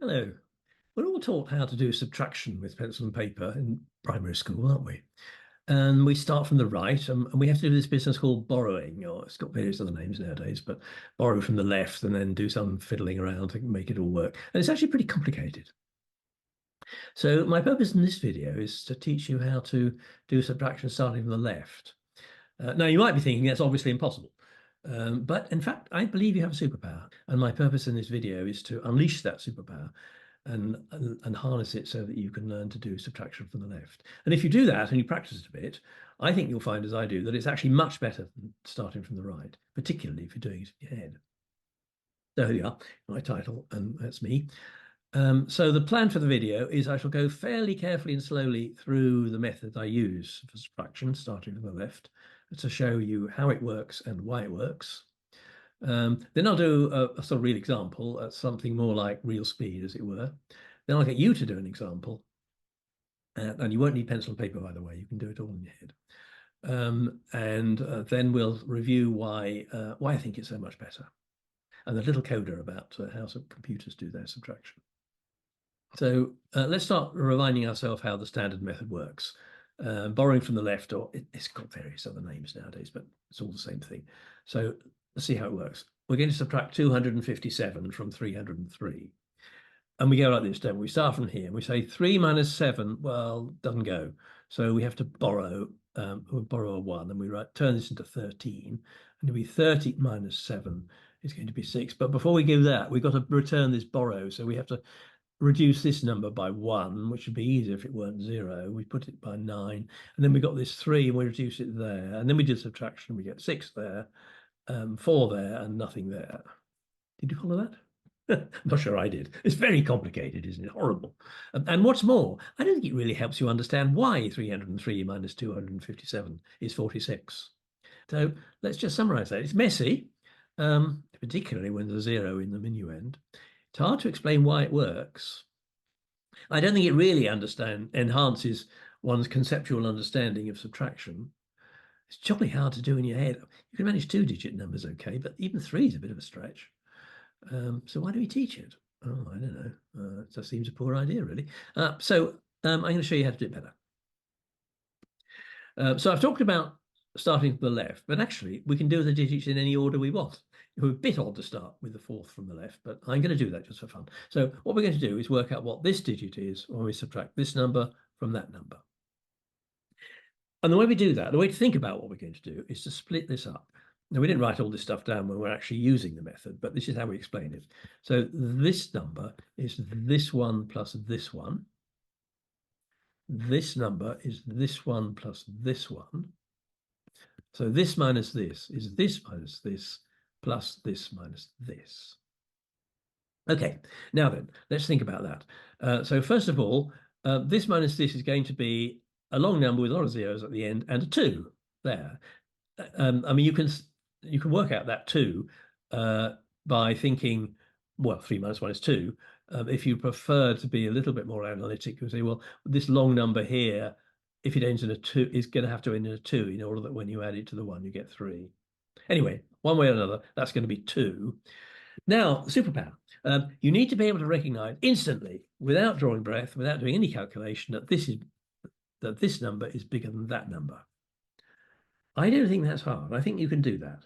Hello. We're all taught how to do subtraction with pencil and paper in primary school, aren't we? And we start from the right, and we have to do this business called borrowing, or it's got various other names nowadays, but borrow from the left and then do some fiddling around to make it all work. And it's actually pretty complicated. So my purpose in this video is to teach you how to do subtraction starting from the left. Now, you might be thinking that's obviously impossible. But in fact, I believe you have a superpower. And my purpose in this video is to unleash that superpower and harness it so that you can learn to do subtraction from the left. And if you do that and you practice it a bit, I think you'll find, as I do, that it's actually much better than starting from the right, particularly if you're doing it in your head. So here you are, my title, and that's me. So the plan for the video is I shall go fairly carefully and slowly through the method I use for subtraction, starting from the left, to show you how it works and why it works. Then I'll do a sort of real example at something more like real speed, as it were. Then I'll get you to do an example. And you won't need pencil and paper, by the way. You can do it all in your head. Then we'll review why I think it's so much better. And a little coda about how some computers do their subtraction. So let's start reminding ourselves how the standard method works. Borrowing from the left, or it's got various other names nowadays, but it's all the same thing. So let's see how it works. We're going to subtract 257 from 303. And we go like this, don't we? We start from here. We say 3 minus 7, well, doesn't go. So we have to borrow, we'll borrow a 1, and we turn this into 13. And it'll be 30 minus 7 is going to be 6. But before we do that, we've got to return this borrow. So we have to reduce this number by 1, which would be easier if it weren't 0. We put it by 9. And then we got this 3, and we reduce it there. And then we do subtraction. We get 6 there, 4 there, and nothing there. Did you follow that? I'm not sure I did. It's very complicated, isn't it? Horrible. And what's more, I don't think it really helps you understand why 303 minus 257 is 46. So let's just summarize that. It's messy, particularly when there's a 0 in the minuend. It's hard to explain why it works. I don't think it really enhances one's conceptual understanding of subtraction. It's jolly hard to do in your head. You can manage 2-digit numbers okay, but even 3 is a bit of a stretch. So why do we teach it? Oh, I don't know. It just seems a poor idea, really. I'm going to show you how to do it better. So I've talked about starting from the left, but actually we can do the digits in any order we want. It would be a bit odd to start with the 4th from the left, but I'm going to do that just for fun. So what we're going to do is work out what this digit is when we subtract this number from that number. And the way we do that, the way to think about what we're going to do is to split this up. Now, we didn't write all this stuff down when we're actually using the method, but this is how we explain it. So this number is this one plus this one. This number is this one plus this one. So this minus this is this minus this plus this minus this. Okay, now then, let's think about that. So first of all, this minus this is going to be a long number with a lot of zeros at the end and a 2 there. I mean, you can work out that 2 by thinking, well, 3 minus 1 is 2. If you prefer to be a little bit more analytic, you say, well, this long number here, if it ends in a 2, is going to have to end in a 2 in order that when you add it to the 1, you get 3. Anyway, one way or another, that's going to be 2. Now, superpower. You need to be able to recognize instantly, without drawing breath, without doing any calculation, that this number is bigger than that number. I don't think that's hard. I think you can do that.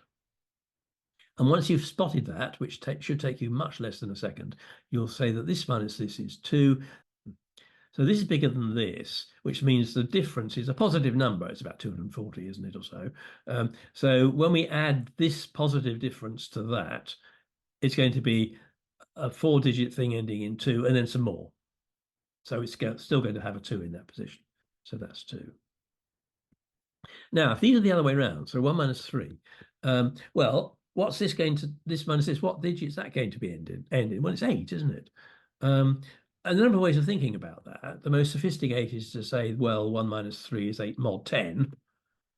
And once you've spotted that, which should take you much less than a second, you'll say that this minus this is 2. So this is bigger than this, which means the difference is a positive number. It's about 240, isn't it, or so? So when we add this positive difference to that, it's going to be a 4-digit thing ending in 2 and then some more. So it's still going to have a 2 in that position. So that's 2. Now, if these are the other way around, so 1 minus 3, well, what's this minus this, what digit is that going to be ending? Well, it's 8, isn't it? And a number of ways of thinking about that. The most sophisticated is to say, well, 1 minus 3 is 8 mod 10.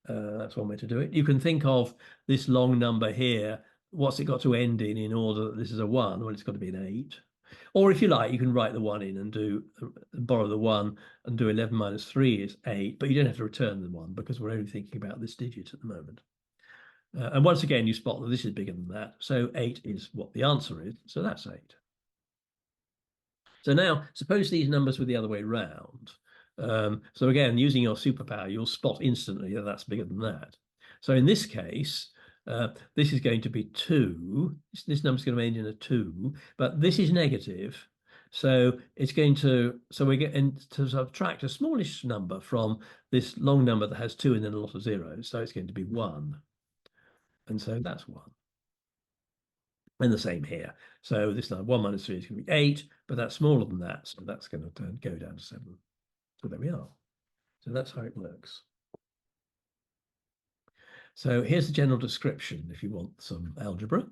That's one way to do it. You can think of this long number here. What's it got to end in order that this is a 1? Well, it's got to be an 8. Or if you like, you can write the 1 in and borrow the 1 and do 11 minus 3 is 8, but you don't have to return the 1 because we're only thinking about this digit at the moment. And once again, you spot that this is bigger than that. So 8 is what the answer is. So that's 8. So now, suppose these numbers were the other way round. So again, using your superpower, you'll spot instantly that that's bigger than that. So in this case, this is going to be 2. This number is going to end in a 2, but this is negative. So it's going to, so we're getting to subtract a smallish number from this long number that has 2 and then a lot of zeros. So it's going to be 1. And so that's 1. And the same here. So this number 1 minus 3 is going to be 8, but that's smaller than that. So that's going to go down to 7. So there we are. So that's how it works. So here's the general description if you want some algebra.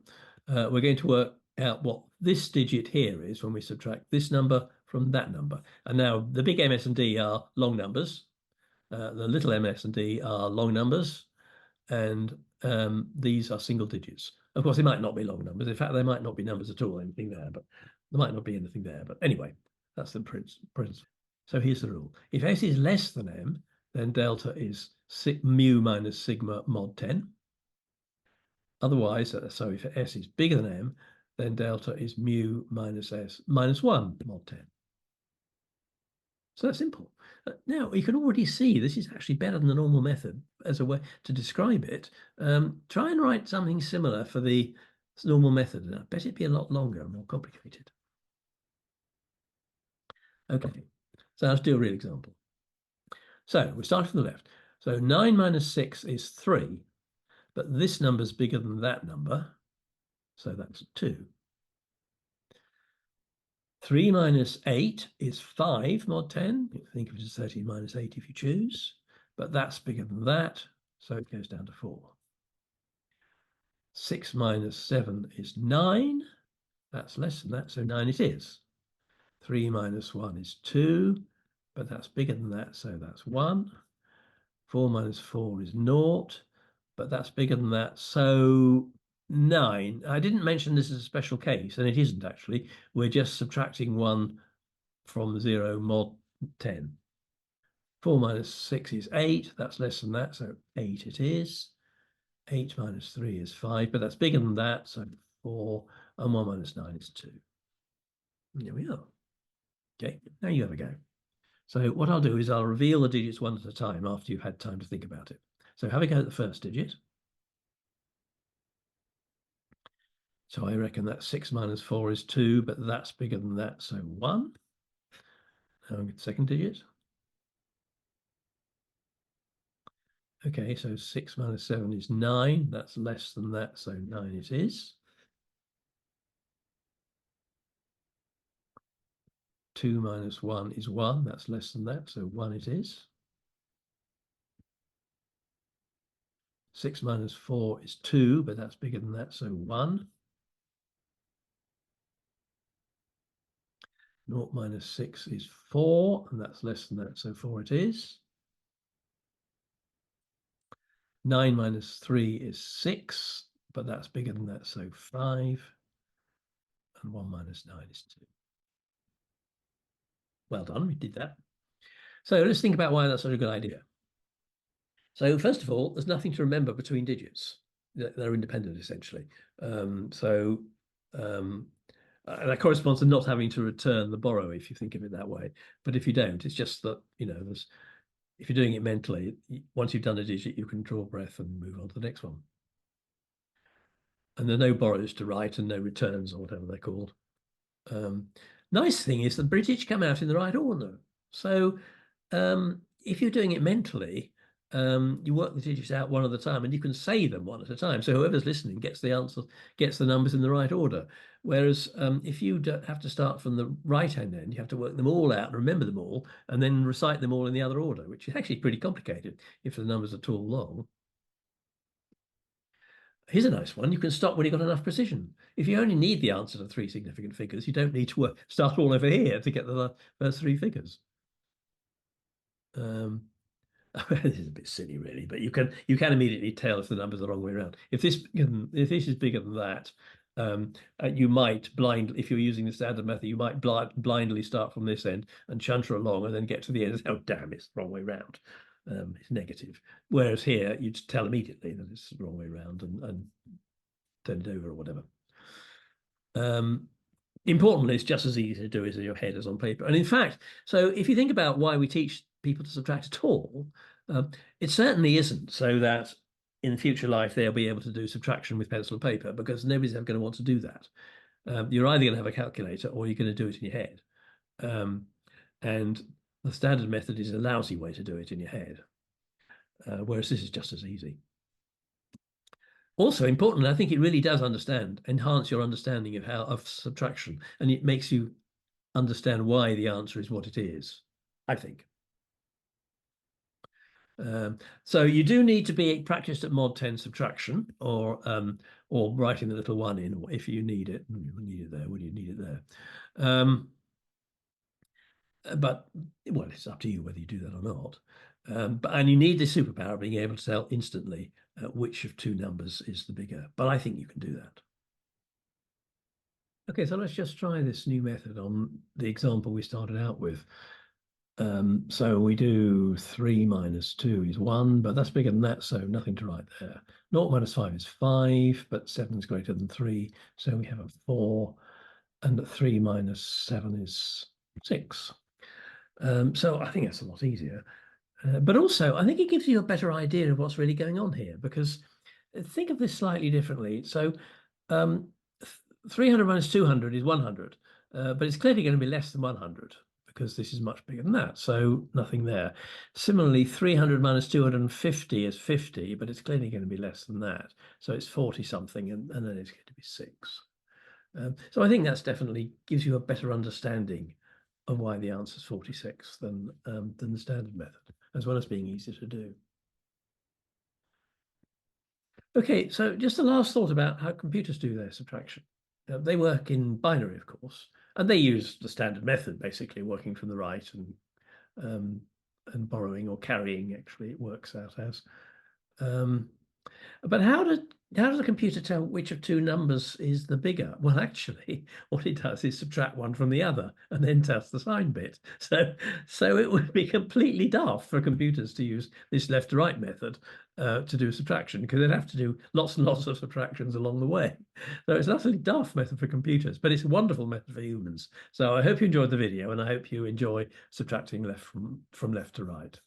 We're going to work out what this digit here is when we subtract this number from that number. And now the big MS and D are long numbers. The little ms and d are long numbers, and these are single digits. Of course, they might not be long numbers. In fact, there might not be numbers at all, anything there, but there might not be anything there. But anyway, that's the principle. So here's the rule. If S is less than M, then delta is mu minus sigma mod 10. Otherwise, so if S is bigger than M, then delta is mu minus S minus 1 mod 10. So that's simple. Now, you can already see this is actually better than the normal method as a way to describe it. Try and write something similar for the normal method, and I bet it'd be a lot longer and more complicated. Okay, so let's do a real example. So we start from the left. So 9 minus 6 is 3, but this number's bigger than that number, so that's 2. 3 minus 8 is 5 mod 10. Think of it as 13 minus 8 if you choose, but that's bigger than that, so it goes down to 4. 6 minus 7 is 9. That's less than that, so 9 it is. 3 minus 1 is 2, but that's bigger than that, so that's 1. 4 minus 4 is 0, but that's bigger than that, so 9. I didn't mention this as a special case, and it isn't actually. We're just subtracting 1 from 0 mod 10. 4 minus 6 is 8. That's less than that, so 8 it is. 8 minus 3 is 5, but that's bigger than that, so 4. And 1 minus 9 is 2. And there we are. Okay, now you have a go. So what I'll do is I'll reveal the digits one at a time after you've had time to think about it. So have a go at the first digit. So I reckon that 6 minus 4 is 2, but that's bigger than that, so 1. Now I'll get the second digit. Okay, so 6 minus 7 is 9. That's less than that, so 9 it is. 2 minus 1 is 1. That's less than that, so 1 it is. 6 minus 4 is 2, but that's bigger than that, so 1. 0 minus 6 is 4, and that's less than that, so 4 it is. 9 minus 3 is 6, but that's bigger than that, so 5. And 1 minus 9 is 2. Well done, we did that. So let's think about why that's such a good idea. So first of all, there's nothing to remember between digits. They're independent, essentially. And that corresponds to not having to return the borrow, if you think of it that way. But if you don't, it's just that, if you're doing it mentally, once you've done a digit, you can draw a breath and move on to the next one. And there are no borrows to write and no returns or whatever they're called. Nice thing is the British come out in the right order. So if you're doing it mentally, you work the digits out one at a time and you can say them one at a time. So whoever's listening gets the answer, gets the numbers in the right order. Whereas if you have to start from the right-hand end, you have to work them all out and remember them all and then recite them all in the other order, which is actually pretty complicated if the numbers are too long. Here's a nice one. You can stop when you've got enough precision. If you only need the answer to 3 significant figures, you don't need to start all over here to get the first 3 figures. This is a bit silly, really, but you can immediately tell if the numbers are the wrong way around. If this is bigger than that, you might if you're using the standard method, you might blindly start from this end and chunter along and then get to the end and say, oh, damn, it's the wrong way around. It's negative. Whereas here, you'd tell immediately that it's the wrong way around and turn it over or whatever. Importantly, it's just as easy to do as in your head as on paper. And in fact, so if you think about why we teach people to subtract at all, it certainly isn't so that in future life they'll be able to do subtraction with pencil and paper, because nobody's ever going to want to do that. You're either going to have a calculator or you're going to do it in your head. And the standard method is a lousy way to do it in your head, whereas this is just as easy. Also important, I think it really does enhance your understanding of subtraction, and it makes you understand why the answer is what it is, I think. So you do need to be practiced at mod 10 subtraction, or writing the little one in, or if you need it. You need it there. Would you need it there? But well, it's up to you whether you do that or not. And you need the superpower of being able to tell instantly which of two numbers is the bigger. But I think you can do that. Okay, so let's just try this new method on the example we started out with. So we do 3 minus 2 is 1, but that's bigger than that, so nothing to write there. 0 minus 5 is 5, but 7 is greater than 3, so we have a 4, and 3 minus 7 is 6. So I think that's a lot easier. But also, I think it gives you a better idea of what's really going on here, because think of this slightly differently. So 300 minus 200 is 100, but it's clearly going to be less than 100 because this is much bigger than that, so nothing there. Similarly, 300 minus 250 is 50, but it's clearly going to be less than that, so it's 40 something, and then it's going to be 6. So I think that's definitely gives you a better understanding of why the answer is 46 than the standard method, as well as being easier to do. Okay, so just a last thought about how computers do their subtraction. They work in binary, of course, and they use the standard method, basically working from the right and borrowing or carrying. Actually, it works out as. But how does a computer tell which of two numbers is the bigger? Well, actually, what it does is subtract one from the other and then tells the sign bit. So it would be completely daft for computers to use this left to right method to do subtraction, because they'd have to do lots and lots of subtractions along the way. So it's an utterly daft method for computers, but it's a wonderful method for humans. So I hope you enjoyed the video, and I hope you enjoy subtracting left from left to right.